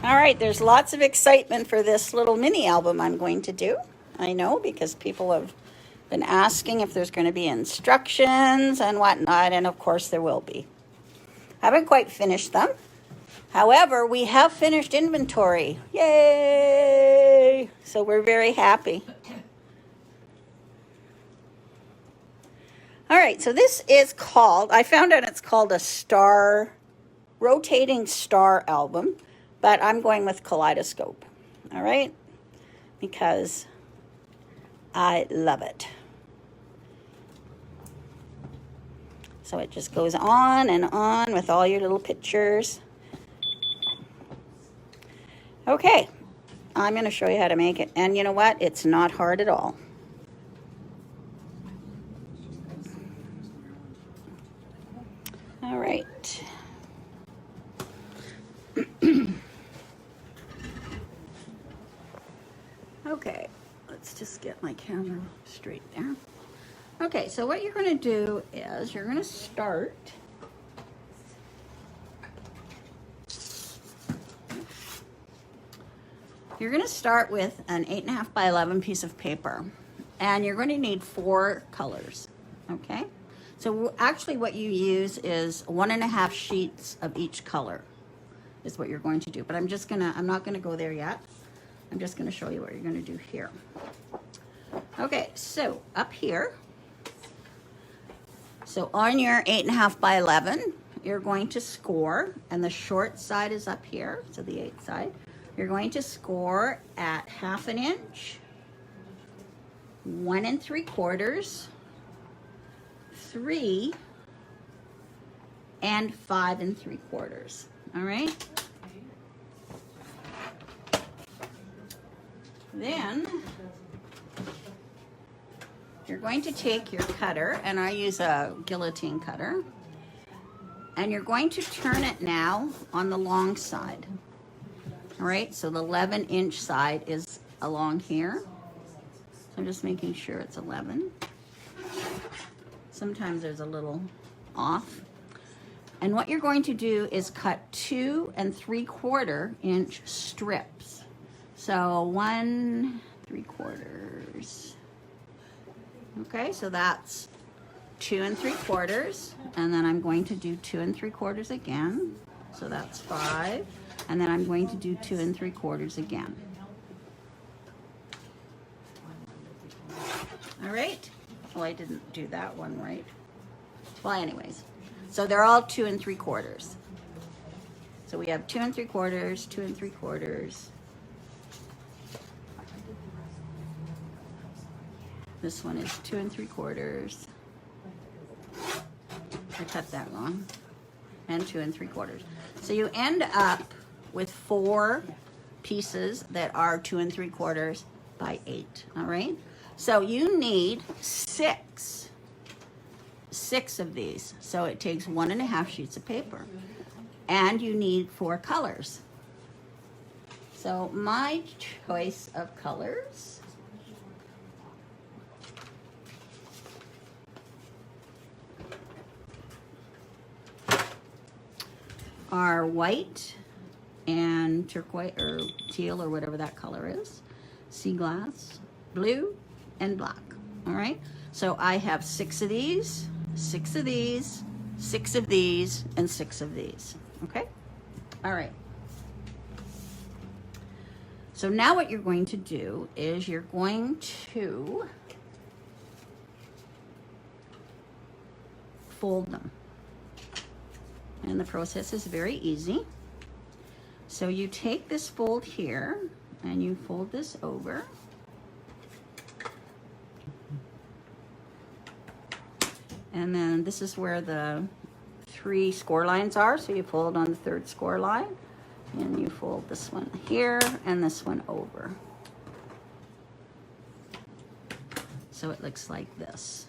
All right, there's lots of excitement for this little mini album I'm going to do. I know because people have been asking if there's going to be instructions and whatnot, and of course there will be. Haven't quite finished them. However, we have finished inventory. Yay! So we're very happy. All right, so this is called, I found out it's called a rotating star album, but I'm going with Kaleidoscope. All right, because I love it. So it just goes on and on with all your little pictures. Okay, I'm going to show you how to make it. And you know what? It's not hard at all. All right. Okay, let's just get my camera straight there. Okay, so what you're going to do is you're going to start with an 8.5 by 11 piece of paper, and you're going to need 4 colors. Okay, so actually what you use is 1.5 sheets of each color is what you're going to do, but I'm not going to go there yet. I'm just going to show you what you're going to do here. Okay, so up here, so on your 8.5 by 11, you're going to score, and the short side is up here, so the 8 side. You're going to score at 1/2 inch, 1 3/4, 3, and 5 3/4. All right. Then you're going to take your cutter, and I use a guillotine cutter, and you're going to turn it now on the long side. All right, so the 11-inch side is along here. So I'm just making sure it's 11. Sometimes there's a little off. And what you're going to do is cut 2 3/4 inch strips. So 1 3/4. Okay, so that's 2 3/4, and then I'm going to do 2 3/4 again. So that's 5, and then I'm going to do 2 3/4 again. All right. Well, I didn't do that one right. Well, anyways, so they're all 2 3/4. So we have 2 3/4, 2 3/4. This one is 2 3/4. I cut that wrong. And 2 3/4. So you end up with 4 pieces that are 2 3/4 by 8. All right. So you need 6 of these. So it takes 1.5 sheets of paper, and you need 4 colors. So my choice of colors are white and turquoise or teal or whatever that color is, sea glass, blue, and black. All right, so I have 6 of these, 6 of these, 6 of these, and 6 of these. Okay, all right. So now what you're going to do is you're going to fold them. And the process is very easy. So you take this fold here and you fold this over. And then this is where the 3 score lines are. So you fold on the 3rd score line, and you fold this one here and this one over. So it looks like this.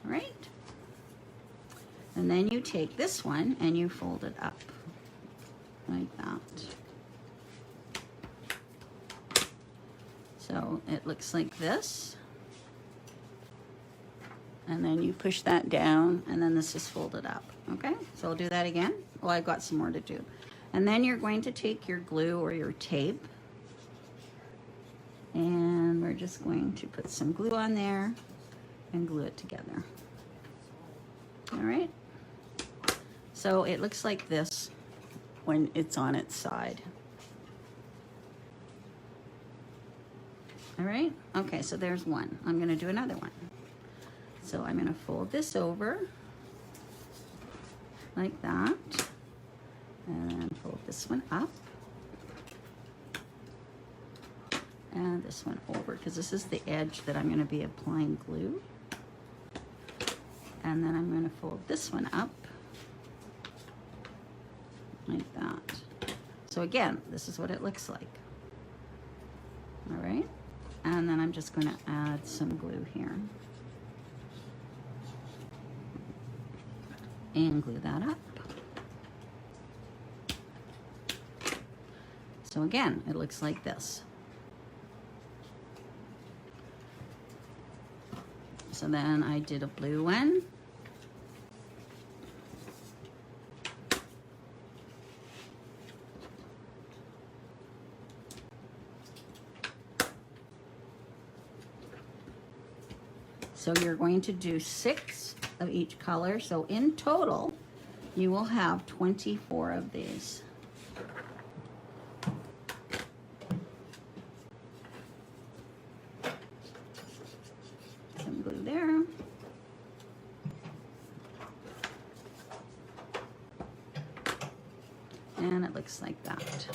All right. And then you take this one and you fold it up like that. So it looks like this. And then you push that down, and then this is folded up. Okay, so I'll do that again. Well, I've got some more to do. And then you're going to take your glue or your tape, and we're just going to put some glue on there and glue it together. All right. So it looks like this when it's on its side. All right. Okay, so there's one. I'm going to do another one. So I'm going to fold this over like that, and then fold this one up, and this one over, because this is the edge that I'm going to be applying glue. And then I'm going to fold this one up like that. So again, this is what it looks like. All right. And then I'm just going to add some glue here and glue that up. So again, it looks like this. So then I did a blue one. So you're going to do 6 of each color. So in total, you will have 24 of these. Some glue there. And it looks like that.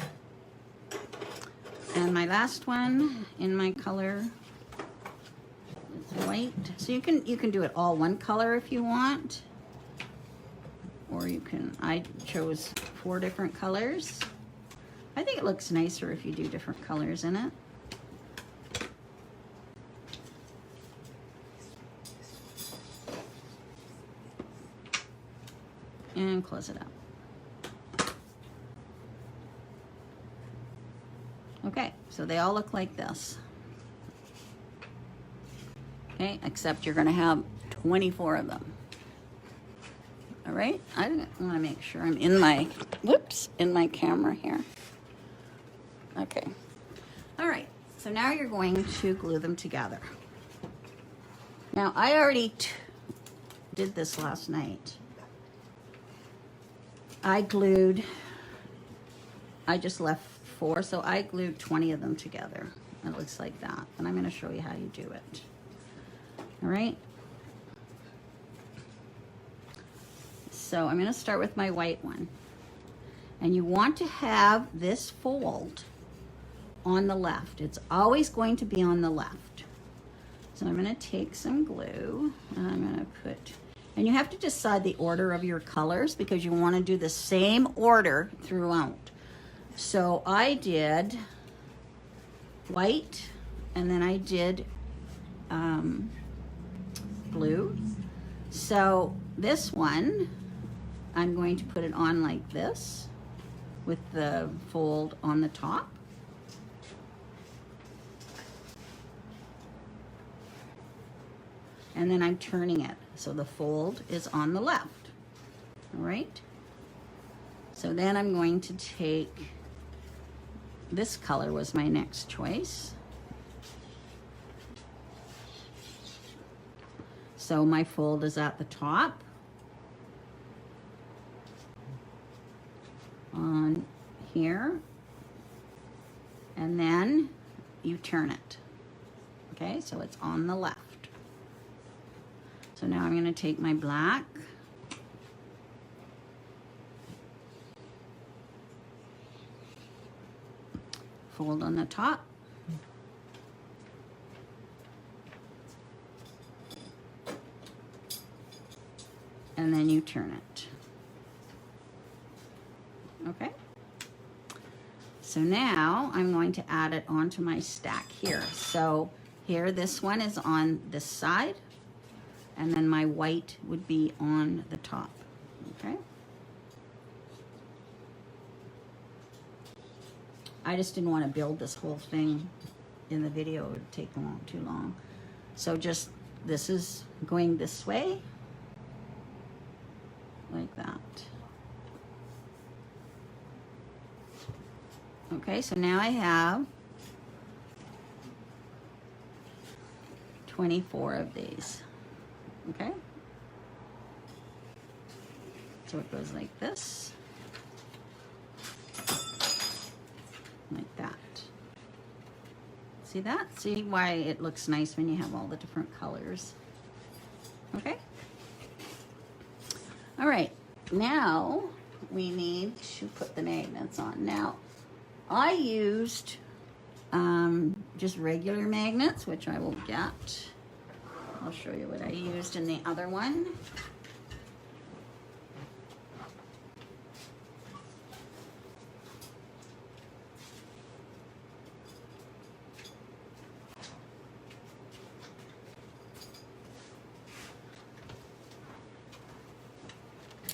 And my last one in my color white. So you can do it all one color if you want, or you can, I chose 4 different colors. I think it looks nicer if you do different colors in it. And close it up. Okay, so they all look like this. Okay, except you're gonna have 24 of them. All right, I want to make sure I'm in my, in my camera here. Okay, all right, so now you're going to glue them together. Now, I already did this last night. I just left 4, so I glued 20 of them together. It looks like that, and I'm gonna show you how you do it. All right. So I'm going to start with my white one. And you want to have this fold on the left. It's always going to be on the left. So I'm going to take some glue and I'm going to put, and you have to decide the order of your colors because you want to do the same order throughout. So I did white, and then I did blue. So this one, I'm going to put it on like this with the fold on the top. And then I'm turning it so the fold is on the left. All right. So then I'm going to take, this color was my next choice. So my fold is at the top on here, and then you turn it. Okay, so it's on the left. So now I'm going to take my black, fold on the top, and then you turn it. Okay. So now I'm going to add it onto my stack here. So here, this one is on this side, and then my white would be on the top. Okay. I just didn't want to build this whole thing in the video. It would take too long. So just, this is going this way, like that. Okay, so now I have 24 of these. Okay, so it goes like this, like that. See that? See why it looks nice when you have all the different colors. Okay. All right, now we need to put the magnets on. Now, I used just regular magnets, which I will get. I'll show you what I used in the other one.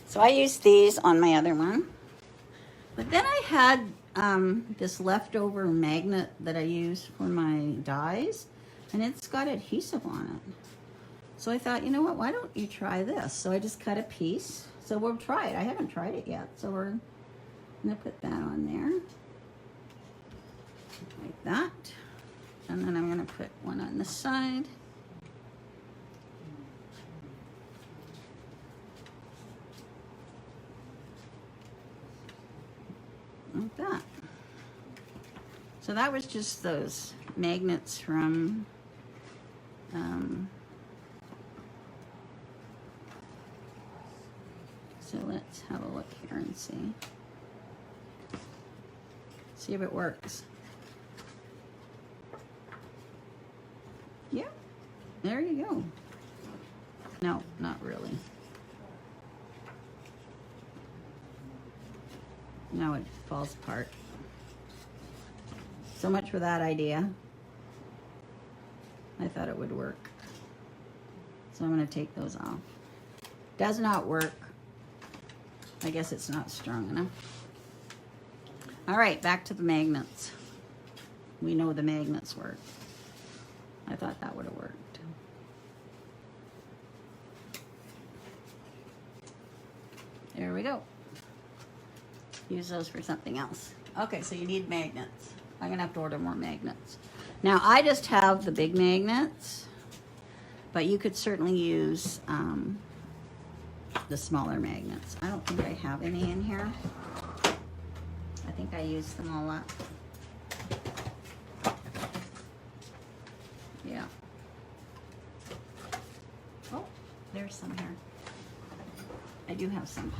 So I used these on my other one. But then I had this leftover magnet that I use for my dies, and it's got adhesive on it. So I thought, you know what, why don't you try this? So I just cut a piece. So we'll try it. I haven't tried it yet. So we're gonna put that on there, like that. And then I'm gonna put one on the side. Like that. So that was just those magnets from so let's have a look here and see if it works. Yeah, there you go. No, not really. Now it falls apart. So much for that idea. I thought it would work. So I'm gonna take those off. Does not work. I guess it's not strong enough. All right, back to the magnets. We know the magnets work. I thought that would have worked. There we go. Use those for something else. Okay, so you need magnets. I'm gonna have to order more magnets. Now I just have the big magnets, but you could certainly use the smaller magnets. I don't think I have any in here. I think I used them all up. Yeah. Oh, there's some here. I do have some.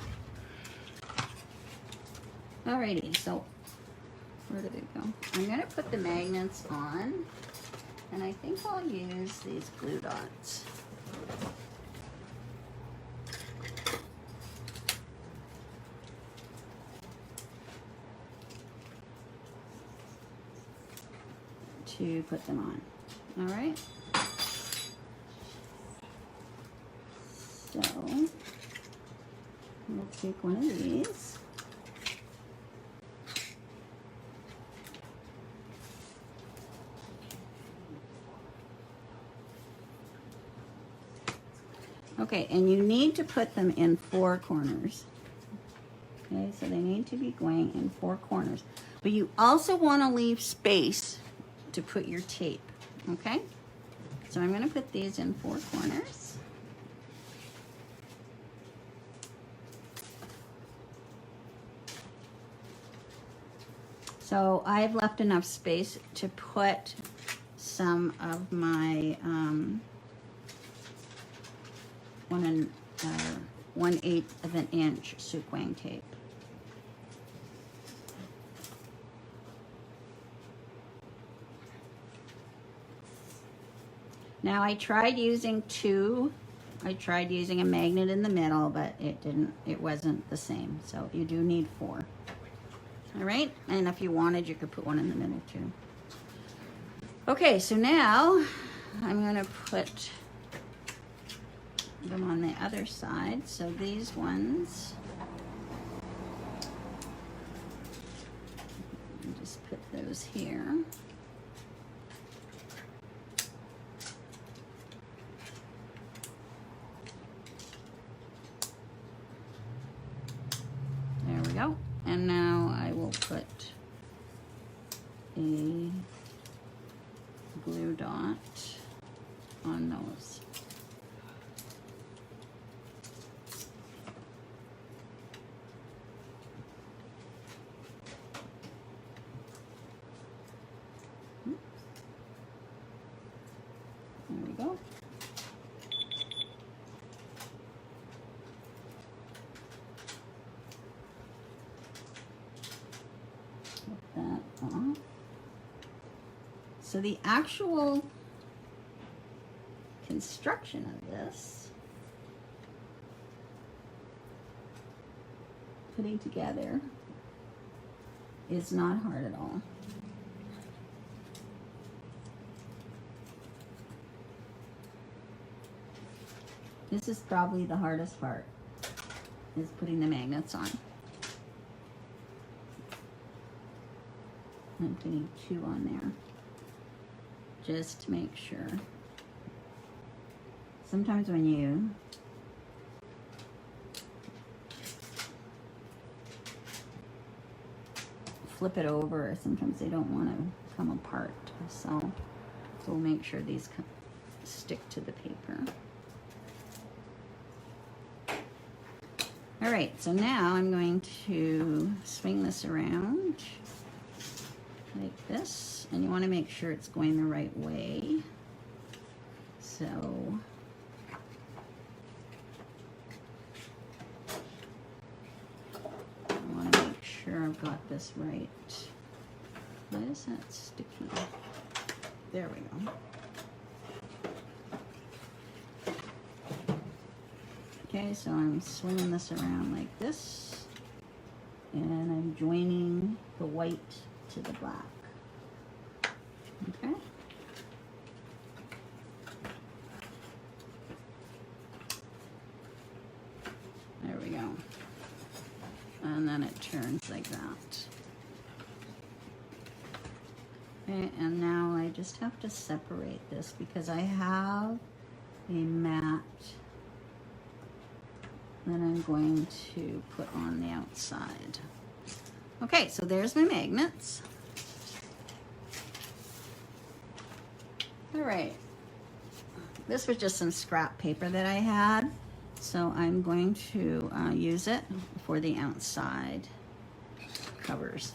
Alrighty, so where did it go? I'm gonna put the magnets on, and I think I'll use these glue dots. To put them on. All right. So we'll take one of these. Okay, and you need to put them in 4 corners. Okay, so they need to be going in 4 corners. But you also want to leave space to put your tape, okay? So I'm going to put these in 4 corners. So I've left enough space to put some of my 1/8 of an inch Suquang tape. Now I tried using 2. I tried using a magnet in the middle, but it wasn't the same. So you do need 4. All right, and if you wanted, you could put one in the middle too. Okay, so now I'm gonna put them on the other side. So these ones, just put those here. There we go. And now I will put a glue dot on those. There we go. Put that off. So the actual construction of this, putting together, is not hard at all. This is probably the hardest part, is putting the magnets on. I'm putting 2 on there, just to make sure. Sometimes when you flip it over, sometimes they don't want to come apart. So we'll make sure these stick to the paper. All right, so now I'm going to swing this around like this, and you want to make sure it's going the right way. So I want to make sure I've got this right. Why is that sticky? There we go. Okay, so I'm swinging this around like this, and I'm joining the white to the black. Okay. There we go. And then it turns like that. Okay, and now I just have to separate this because I have a mat that I'm going to put on the outside. Okay, so there's my magnets. All right, this was just some scrap paper that I had, so I'm going to use it for the outside covers.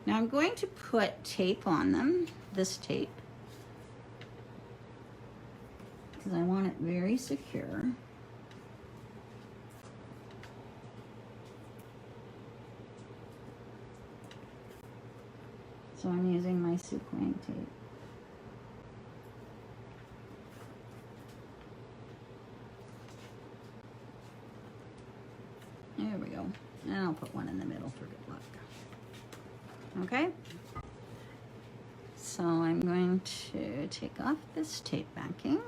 Now I'm going to put tape on them, this tape, because I want it very secure. So I'm using my sequin tape. There we go. And I'll put one in the middle for good luck. Okay? So I'm going to take off this tape backing.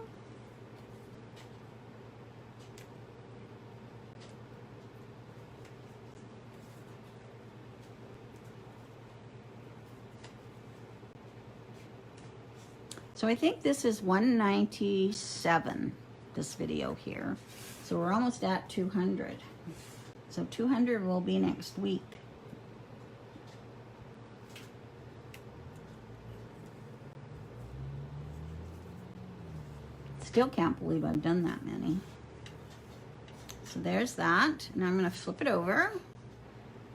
So I think this is 197, this video here. So we're almost at 200. So 200 will be next week. Still can't believe I've done that many. So there's that. Now I'm going to flip it over,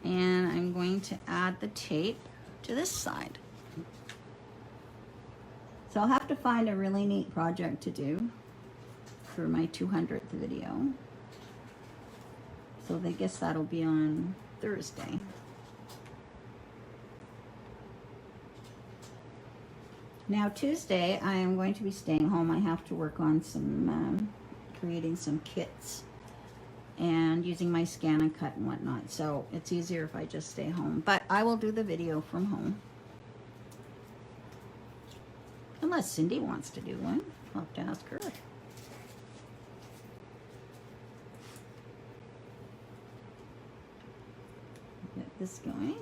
and I'm going to add the tape to this side. So I'll have to find a really neat project to do for my 200th video. So I guess that'll be on Thursday. Now Tuesday, I am going to be staying home. I have to work on some, creating some kits and using my scan and cut and whatnot. So it's easier if I just stay home. But I will do the video from home. Unless Cindy wants to do one. I'll have to ask her. Get this going.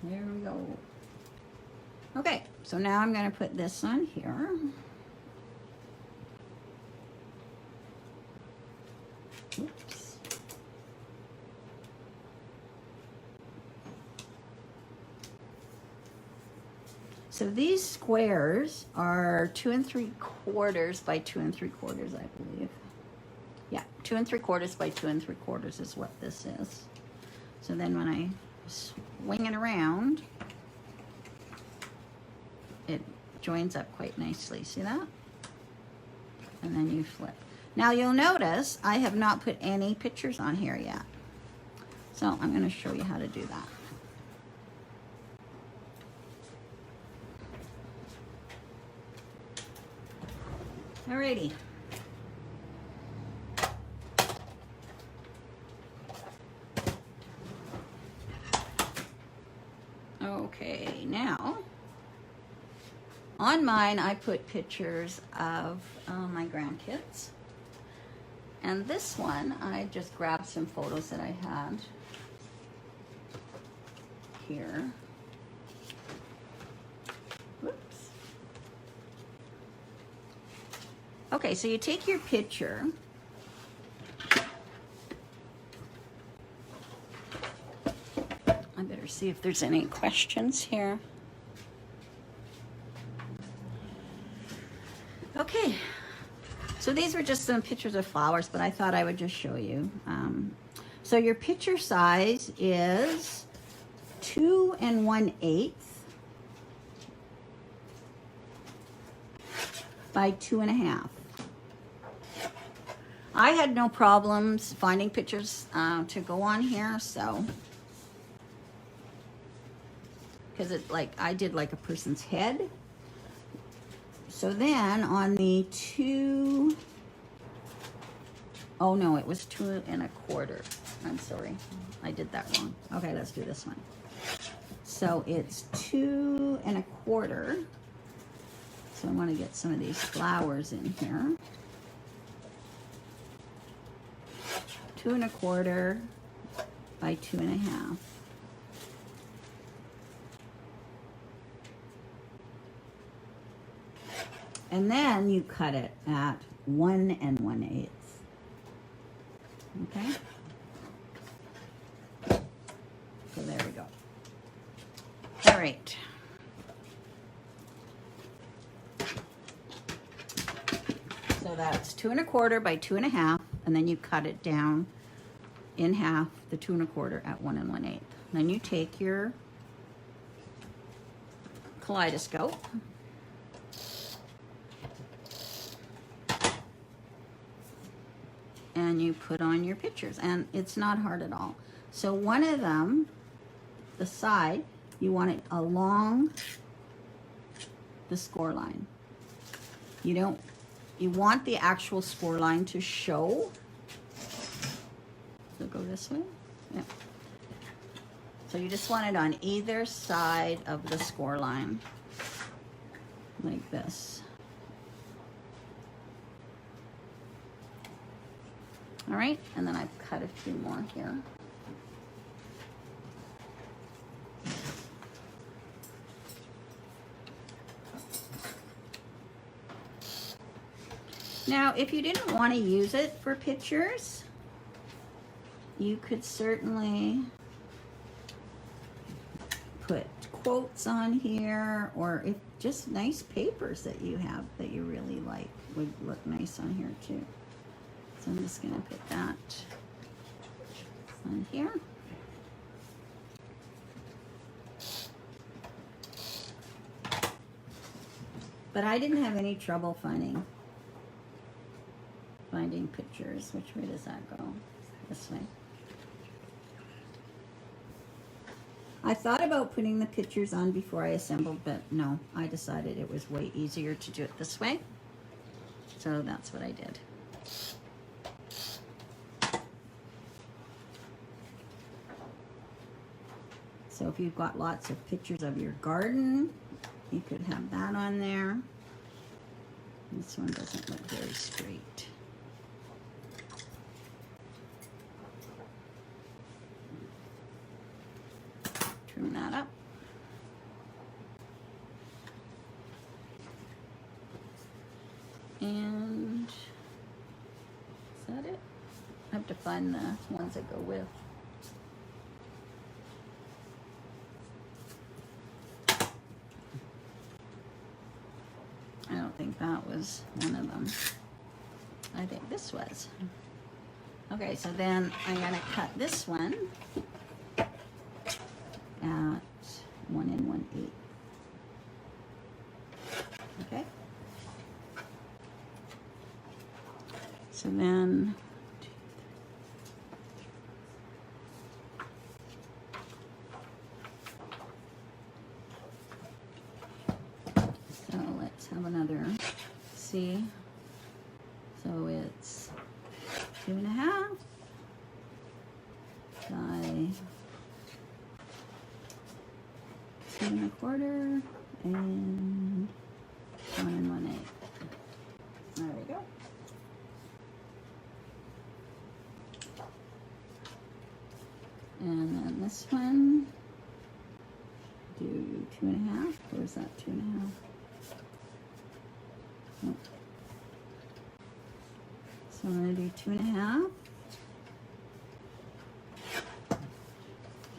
There we go. Okay, so now I'm going to put this on here. So these squares are 2 3/4 by 2 3/4, I believe. Yeah, 2 3/4 by 2 3/4 is what this is. So then when I swing it around, it joins up quite nicely. See that? And then you flip. Now you'll notice I have not put any pictures on here yet. So I'm going to show you how to do that. Alrighty. Okay, now on mine I put pictures of my grandkids. And this one, I just grabbed some photos that I had here. Whoops. Okay, so you take your picture. I better see if there's any questions here. Okay. So these were just some pictures of flowers, but I thought I would just show you. So your picture size is 2 1/8 by 2 1/2. I had no problems finding pictures to go on here, so because I did like a person's head. So then on the oh no, it was 2 1/4. I'm sorry, I did that wrong. Okay, let's do this one. So it's 2 1/4. So I want to get some of these flowers in here. 2 1/4 by 2 1/2. And then you cut it at 1 1/8. Okay? So there we go. All right. So that's 2 1/4 by 2 1/2, and then you cut it down in half, the 2 1/4 at 1 1/8. Then you take your Kaleidoscope, and you put on your pictures, and it's not hard at all. So one of them, the side, you want it along the score line. You want the actual score line to show. So go this way. Yeah. So you just want it on either side of the score line, like this. All right, and then I've cut a few more here. Now, if you didn't want to use it for pictures, you could certainly put quotes on here, or if just nice papers that you have that you really like would look nice on here too. So I'm just going to put that on here. But I didn't have any trouble finding pictures. Which way does that go? This way. I thought about putting the pictures on before I assembled, but no, I decided it was way easier to do it this way. So that's what I did. So if you've got lots of pictures of your garden, you could have that on there. This one doesn't look very straight. Trim that up. And is that it? I have to find the ones that go with. think that was one of them. I think this was. Okay, so then I'm gonna cut this one at 1 1/8. Okay. So then, so let's have another, see, so it's 2.5 by 2 1/4 and 1 1/8. There we go. And then this one, do 2.5. Where's that 2.5? Nope. So I'm going to do 2.5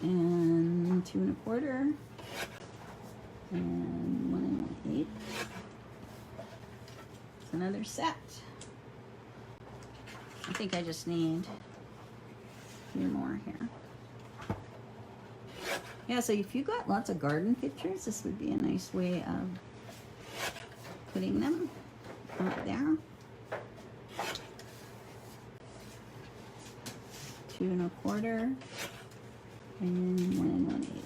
and 2 1/4 and 1 1/8. It's another set. I think I just need a few more here. Yeah, so if you got lots of garden pictures, this would be a nice way of putting them out there. 2 1/4 and 1 1/8.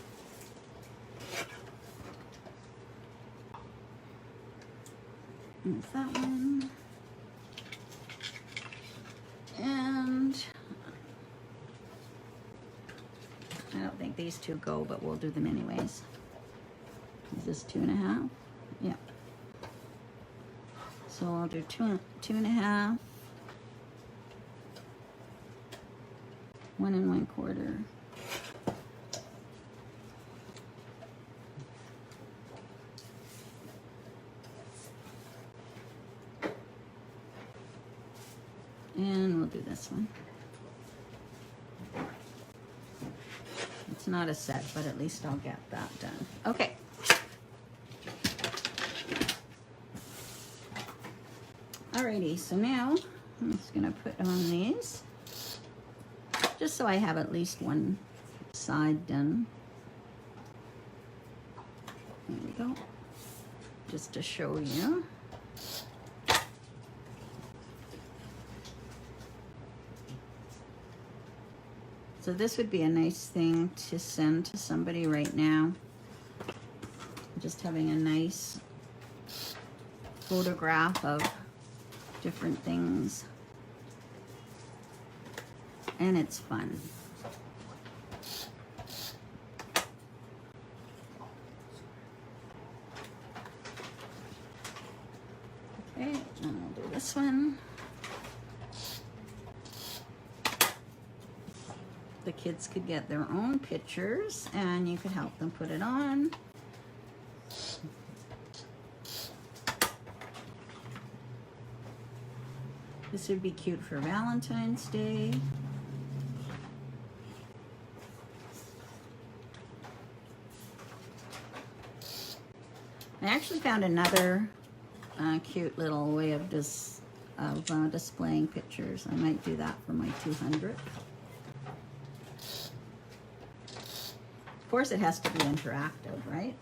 That's that one. And I don't think these two go, but we'll do them anyways. Is this 2.5? Yeah. So I'll do 2.5, 1 1/4. And we'll do this one. It's not a set, but at least I'll get that done. Okay. Alrighty, so now I'm just gonna put on these, just so I have at least one side done. There we go. Just to show you. So this would be a nice thing to send to somebody right now. Just having a nice photograph of different things. And it's fun. Okay, and we'll do this one. The kids could get their own pictures and you could help them put it on. This would be cute for Valentine's Day. I actually found another cute little way of displaying pictures. I might do that for my 200th. Of course, it has to be interactive, right?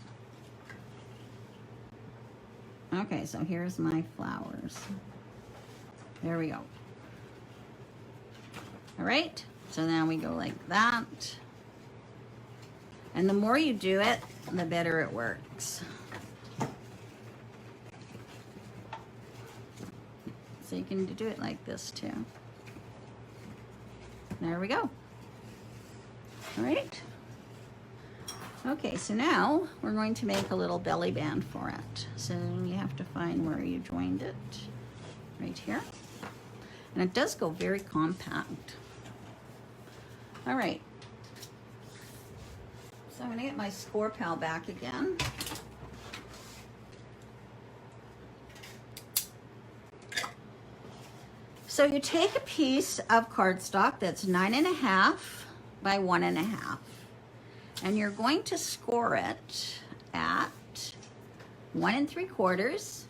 Okay, so here's my flowers. There we go. All right, so now we go like that. And the more you do it, the better it works. So you can do it like this too. There we go. All right. Okay, so now we're going to make a little belly band for it. So you have to find where you joined it, right here. And it does go very compact. All right. So I'm gonna get my score pal back again. So you take a piece of cardstock that's 9.5 by 1.5. And you're going to score it at 1 3/4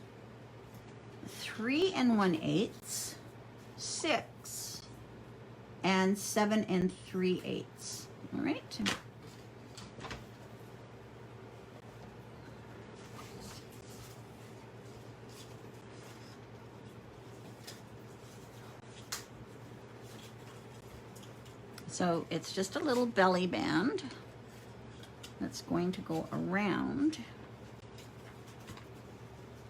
3 1/8, 6, and 7 3/8. All right. So it's just a little belly band that's going to go around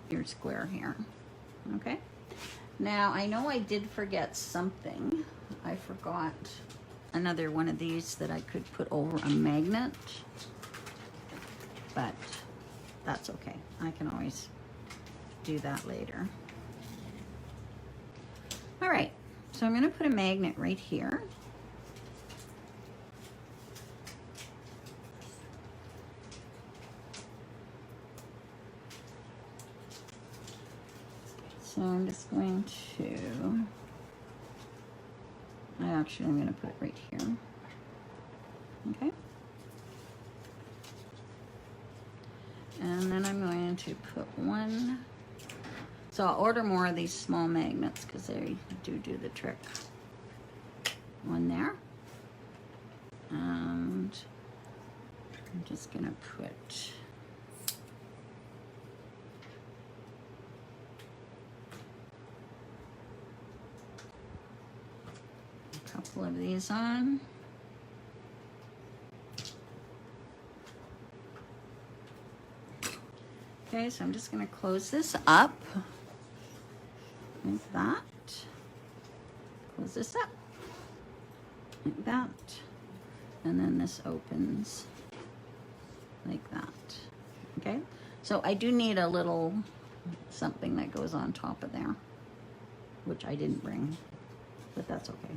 your square here. Okay. Now I know I did forget something. I forgot another one of these that I could put over a magnet, but that's okay. I can always do that later. All right, so I'm going to put a magnet right here. So I'm just going to, I'm going to put it right here. Okay. And then I'm going to put one. So I'll order more of these small magnets because they do the trick. One there. And I'm just going to put couple of these on. Okay, so I'm just going to close this up like that. Close this up like that. And then this opens like that. Okay, so I do need a little something that goes on top of there, which I didn't bring, but that's okay.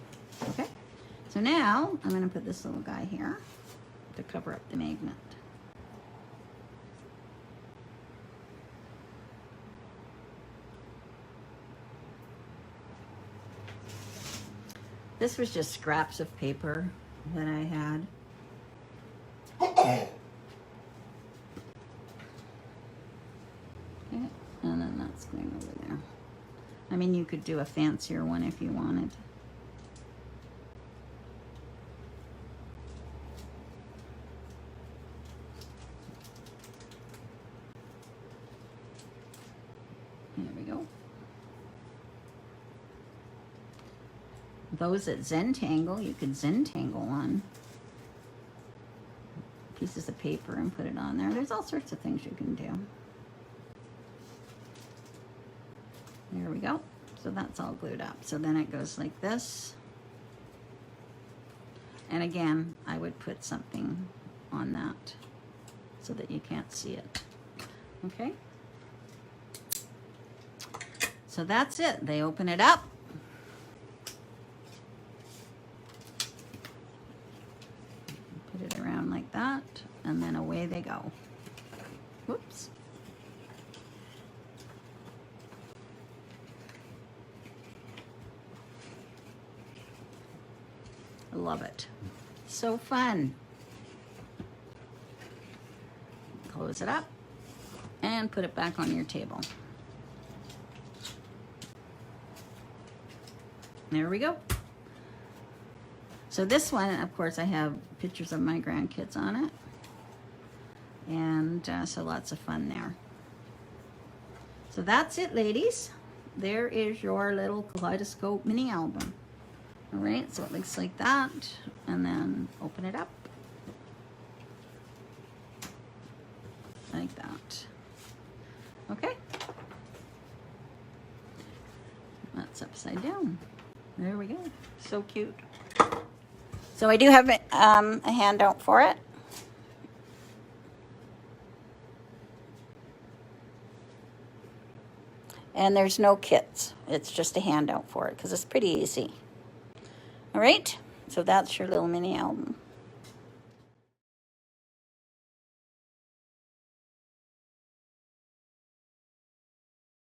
Okay, so now I'm going to put this little guy here to cover up the magnet. This was just scraps of paper that I had. Okay, and then that's going over there. I mean, you could do a fancier one if you wanted. There we go. Those that Zentangle, you could Zentangle on pieces of paper and put it on there. There's all sorts of things you can do. There we go. So that's all glued up. So then it goes like this. And again, I would put something on that so that you can't see it. Okay? So that's it. They open it up. Put it around like that, and then away they go. Whoops. I love it. So fun. Close it up and put it back on your table. There we go. So this one, of course, I have pictures of my grandkids on it. And so lots of fun there. So that's it, ladies. There is your little Kaleidoscope mini album. All right, so it looks like that. And then open it up. Like that. Okay. That's upside down. There we go. So cute. So I do have a handout for it. And there's no kits. It's just a handout for it because it's pretty easy. All right. So that's your little mini album.